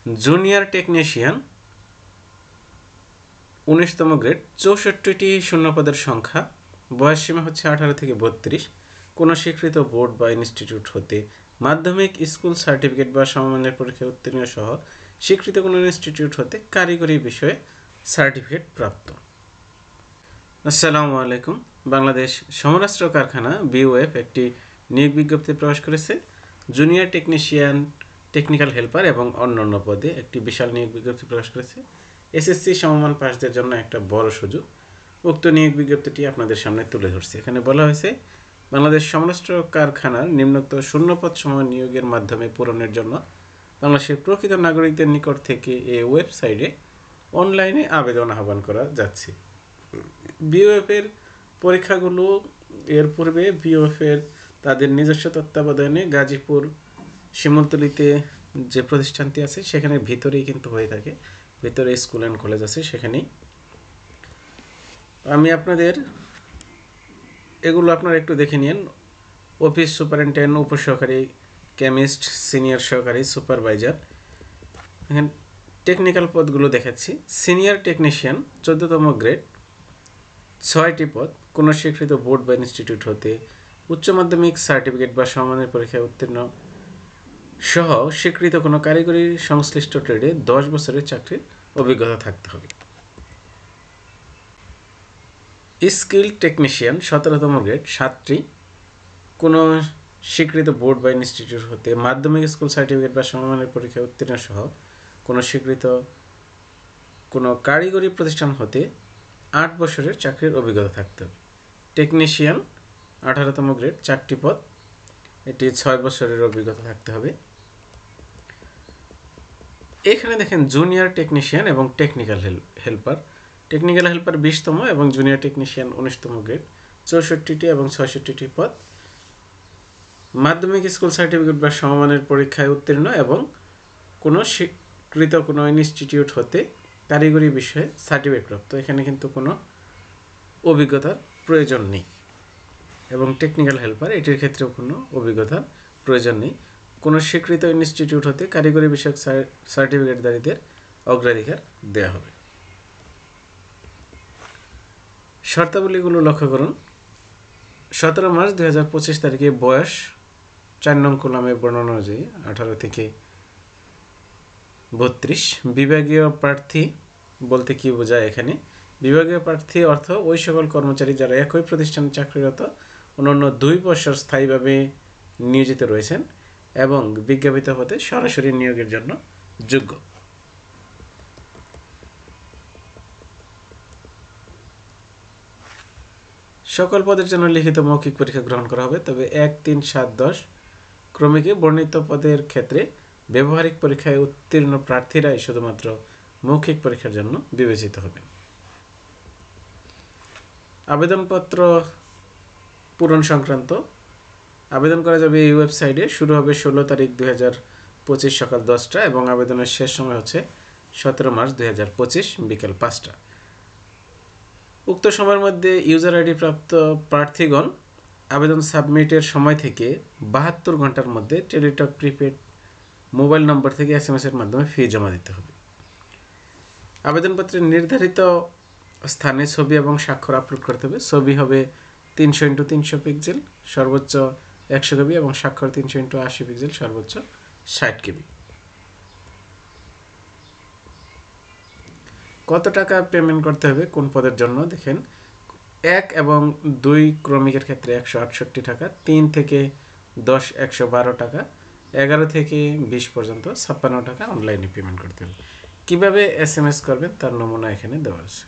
Junior technician 19তম grade, 64টি শূন্যপদের সংখ্যা, বয়সসীমা হচ্ছে 18 থেকে 32, কোনো স্বীকৃত বোর্ড বা ইনস্টিটিউট হতে মাধ্যমিক স্কুল সার্টিফিকেট বা সমমানের পরীক্ষায় উত্তীর্ণ সহ স্বীকৃত কোনো ইনস্টিটিউট হতে কারিগরি বিষয়ে সার্টিফিকেট প্রাপ্ত। আসসালামু আলাইকুম। বাংলাদেশ সমরাস্ত্র কারখানা বিওএফ একটি নিয়োগ বিজ্ঞপ্তি প্রকাশ করেছে। জুনিয়র টেকনিশিয়ান, টেকনিক্যাল হেল্পার এবং অন্যান্য পদে একটি বিশাল নিয়োগ বিজ্ঞপ্তি প্রকাশ করেছে। এসএসসি সমমান পাসদের জন্য একটা বড় সুযোগ। উক্ত নিয়োগ বিজ্ঞপ্তিটি আপনাদের সামনে তুলে ধরছি। এখানে বলা হয়েছে, বাংলাদেশ সমরাস্ত্র কারখানার নিম্নোক্ত শূন্যপদ সময় নিয়োগের মাধ্যমে পূরণের জন্য বাংলাদেশের প্রকৃত নাগরিকদের নিকট থেকে এই ওয়েবসাইটে অনলাইনে আবেদন আহ্বান করা যাচ্ছে। বিওএফের পরীক্ষাগুলো এর পূর্বে বিওএফের তাদের নিজস্ব তত্ত্বাবধানে গাজীপুর শিমুলতলিতে যে প্রতিষ্ঠানটি আছে সেখানে ভিতরেই কিন্তু হয়ে থাকে, ভিতরে স্কুল অ্যান্ড কলেজ আছে সেখানেই। আমি আপনাদের এগুলো আপনারা একটু দেখে নিন। অফিস সুপারিনটেন্ডেন্ট, উপসহকারী কেমিস্ট, সিনিয়র সহকারী, সুপারভাইজার। এখানে টেকনিক্যাল পদগুলো দেখাচ্ছি। সিনিয়র টেকনিশিয়ান 14তম গ্রেড, 6টি পদ, কোনো স্বীকৃত বোর্ড বা ইনস্টিটিউট হতে উচ্চ মাধ্যমিক সার্টিফিকেট বা সমমানের পরীক্ষায় উত্তীর্ণ সহ স্বীকৃত কোনো কারিগরি সংশ্লিষ্ট ট্রেডে 10 বছরের চাকরির অভিজ্ঞতা থাকতে হবে। স্কিল টেকনিশিয়ান 17তম গ্রেড, 7টি, কোনো স্বীকৃত বোর্ড বা ইনস্টিটিউট হতে মাধ্যমিক স্কুল সার্টিফিকেট বা সমমানের পরীক্ষায় উত্তীর্ণ সহ কোনো স্বীকৃত কোনো কারিগরি প্রতিষ্ঠান হতে 8 বছরের চাকরির অভিজ্ঞতা থাকতে হবে। টেকনিশিয়ান 18তম গ্রেড, 4টি পদ, এটি 6 বছরের অভিজ্ঞতা থাকতে হবে। এখানে দেখেন জুনিয়র টেকনিশিয়ান এবং টেকনিক্যাল হেল্পার। টেকনিক্যাল হেল্পার 20তম এবং জুনিয়র টেকনিশিয়ান 19তম গ্রেড, 64টি এবং 66টি পদ, মাধ্যমিক স্কুল সার্টিফিকেট বা সমমানের পরীক্ষায় উত্তীর্ণ এবং কোনো স্বীকৃত কোনো ইনস্টিটিউট হতে কারিগরি বিষয়ে সার্টিফিকেট প্রাপ্ত। এখানে কিন্তু কোনো অভিজ্ঞতার প্রয়োজন নেই। এবং টেকনিক্যাল হেল্পার, এটির ক্ষেত্রেও কোনো অভিজ্ঞতার প্রয়োজন নেই। কোনো স্বীকৃত ইনস্টিটিউট হতে কারিগরি বিষয়ক সার্টিফিকেটধারীদের অগ্রাধিকার দেওয়া হবে। শর্তাবলীগুলো লক্ষ্য করুন। 17 মার্চ 2025 তারিখে বয়স 4 নং কলামের বর্ণনা অনুযায়ী 18 থেকে 32। বিভাগীয় প্রার্থী বলতে কি বোঝায় এখানে? বিভাগীয় প্রার্থী অর্থ ওই সকল কর্মচারী যারা একই প্রতিষ্ঠানে চাকরিরত অন্যান্য 2 বছর স্থায়ীভাবে নিয়োজিত রয়েছেন এবং বিজ্ঞাপিত পদে সরাসরি নিয়োগের জন্য যোগ্য। সকল পদের জন্য লিখিত মৌখিক পরীক্ষা গ্রহণ করা হবে, তবে 1, 3, 7, 10 ক্রমিকে বর্ণিত পদের ক্ষেত্রে ব্যবহারিক পরীক্ষায় উত্তীর্ণ প্রার্থীরাই শুধুমাত্র মৌখিক পরীক্ষার জন্য বিবেচিত হবেন। আবেদনপত্র পূরণ সংক্রান্ত আবেদন করা যাবে এই ওয়েবসাইটে। শুরু হবে 16 তারিখ 2025 সকাল 10টা এবং আবেদনের শেষ সময় হচ্ছে 17 মার্চ 2025 বিকেল 5টা। উক্ত সময়ের মধ্যে ইউজার আইডি প্রাপ্ত প্রার্থীগণ আবেদন সাবমিটের সময় থেকে 72 ঘন্টার মধ্যে টেলিটক প্রিপেড মোবাইল নম্বর থেকে SMS এর মাধ্যমে ফি জমা দিতে হবে। আবেদনপত্রের নির্ধারিত স্থানে ছবি এবং স্বাক্ষর আপলোড করতে হবে। ছবি হবে 300x300 পিক্সেল, সর্বোচ্চ 100 KB, এবং স্বাক্ষর 300x80 পিক্সেল, সর্বোচ্চ 60 KB। কত টাকা পেমেন্ট করতে হবে কোন পদের জন্য দেখেন। 1 এবং 2 ক্রমিকের ক্ষেত্রে 168 টাকা, 3 থেকে 10 112 টাকা, 11 থেকে 20 পর্যন্ত 56 টাকা অনলাইনে পেমেন্ট করতে হবে। কীভাবে SMS করবেন তার নমুনা এখানে দেওয়া আছে।